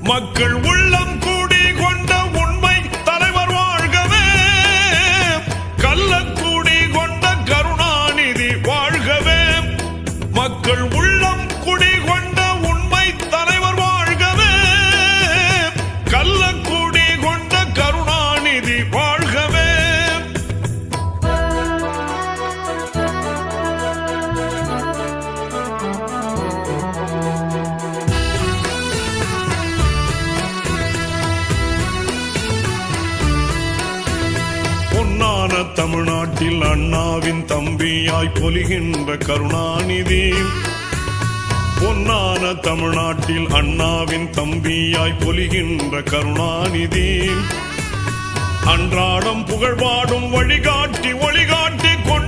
மக்கள் உள்ளம் கூடி கொண்ட உண்மை தலைவர் வாழ்கவே, கள்ளக்கூடி கொண்ட கருணாநிதி வாழ்கவே. மக்கள் உள்ளம் குடி கொண்ட உண்மை தலைவர் வாழ்கவே, கள்ளக்கூடி கொண்ட கருணாநிதி வாழ்கவே. பொன்னான தமிழ்நாட்டில் அண்ணாவின் தம்பியாய் பொலிகின்ற கருணாநிதி, பொன்னான தமிழ்நாட்டில் அண்ணாவின் தம்பியாய் பொலிகின்ற கருணாநிதி, அன்றாடம் புகழ்பாடும் வழிகாட்டி ஒளிகாட்டி கொண்டு